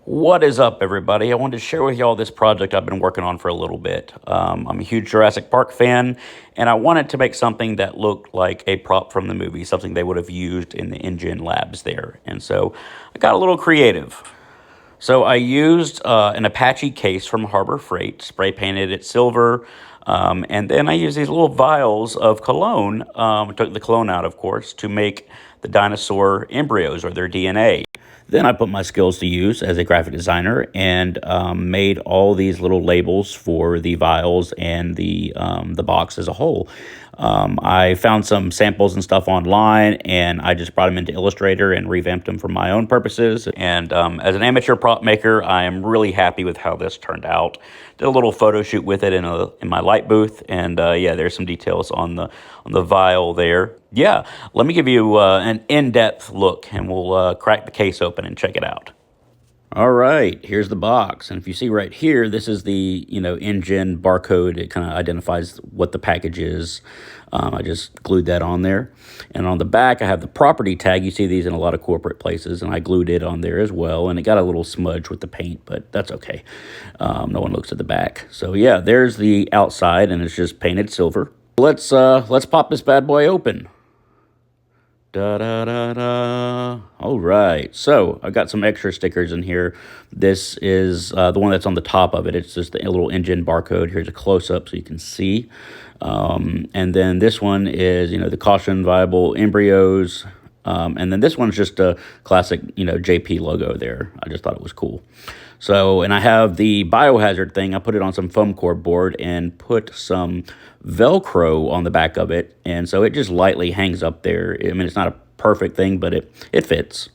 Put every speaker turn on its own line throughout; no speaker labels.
What is up, everybody? I wanted to share with y'all this project I've been working on for a little bit. I'm a huge Jurassic Park fan, and I wanted to make something that looked like a prop from the movie, something they would have used in the engine labs there. And so I got a little creative. So I used an Apache case from Harbor Freight, spray painted it silver, and then I used these little vials of cologne, took the cologne out, of course, to make the dinosaur embryos or their DNA. Then I put my skills to use as a graphic designer and made all these little labels for the vials and the box as a whole. I found some samples and stuff online, and I just brought them into Illustrator and revamped them for my own purposes. And as an amateur prop maker, I am really happy with how this turned out. Did a little photo shoot with it in my light booth, and yeah, there's some details on the vial there. Yeah, let me give you an in-depth look, and we'll crack the case open and check it out. All right, here's the box. And if you see right here, this is the, engine barcode. It kind of identifies what the package is. I just glued that on there. And on the back, I have the property tag. You see these in a lot of corporate places, and I glued it on there as well. And it got a little smudge with the paint, but that's okay. No one looks at the back. So yeah, there's the outside, and it's just painted silver. Let's pop this bad boy open. Da-da-da-da. All right, so I got some extra stickers in here. This is the one that's on the top of it. It's just the little engine barcode. Here's a close-up so you can see. And then this one is, the caution viable embryos. And then this one's just a classic, JP logo there. I just thought it was cool. So, and I have the biohazard thing. I put it on some foam core board and put some Velcro on the back of it. And so it just lightly hangs up there. I mean, it's not a perfect thing, but it fits.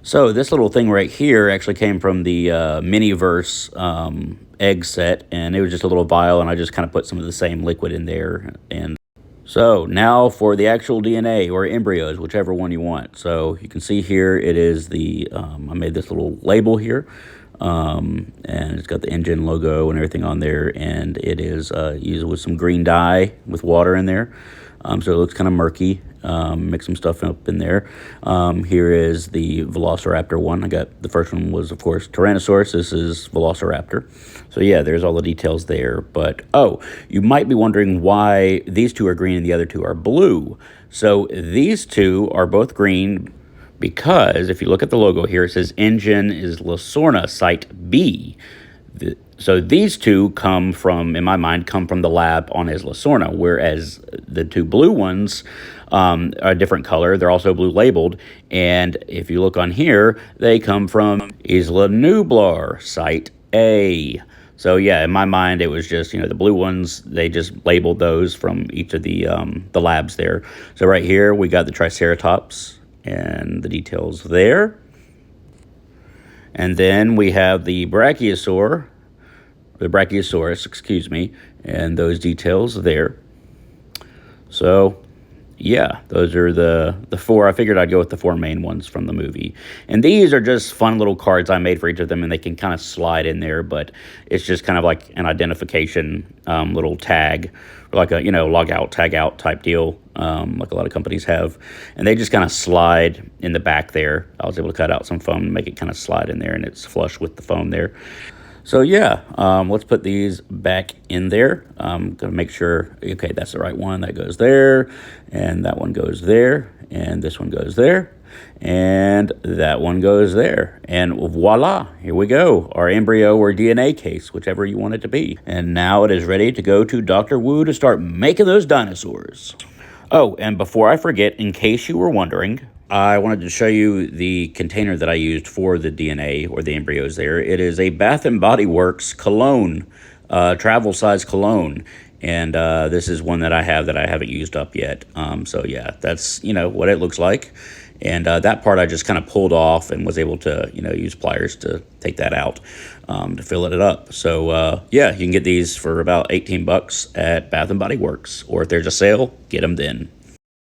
So this little thing right here actually came from the Miniverse egg set. And it was just a little vial, and I just kind of put some of the same liquid in there. And so now for the actual DNA or embryos, whichever one you want. So you can see here it is the, I made this little label here. And it's got the engine logo and everything on there, and it is used with some green dye with water in there, so it looks kind of murky. Mix some stuff up in there. Here is the Velociraptor one. I got the first one was, of course, Tyrannosaurus. This is Velociraptor. So yeah, there's all the details there. But oh, you might be wondering why these two are green and the other two are blue. So these two are both green, because if you look at the logo here, it says engine is Lasorna Site B. So these two come from, in my mind, come from the lab on Isla Sorna, whereas the two blue ones are a different color. They're also blue labeled. And if you look on here, they come from Isla Nublar Site A. So yeah, in my mind, it was just, the blue ones, they just labeled those from each of the labs there. So right here, we got the Triceratops and the details there. And then we have the Brachiosaurus, excuse me, and those details there. So yeah, those are the four. I figured I'd go with the four main ones from the movie. And these are just fun little cards I made for each of them, and they can kind of slide in there, but it's just kind of like an identification little tag, like a, log out, tag out type deal, like a lot of companies have. And they just kind of slide in the back there. I was able to cut out some foam and make it kind of slide in there, and it's flush with the foam there. So yeah, let's put these back in there. I'm going to make sure, okay, that's the right one. That goes there, and that one goes there, and this one goes there, and that one goes there. And voila, here we go, our embryo or DNA case, whichever you want it to be. And now it is ready to go to Dr. Wu to start making those dinosaurs. Oh, and before I forget, in case you were wondering, I wanted to show you the container that I used for the DNA or the embryos there. It is a Bath & Body Works cologne, travel size cologne. And this is one that I haven't used up yet. So yeah, that's, what it looks like. And that part I just kind of pulled off and was able to, use pliers to take that out to fill it up. So yeah, you can get these for about $18 at Bath & Body Works. Or if there's a sale, get them then.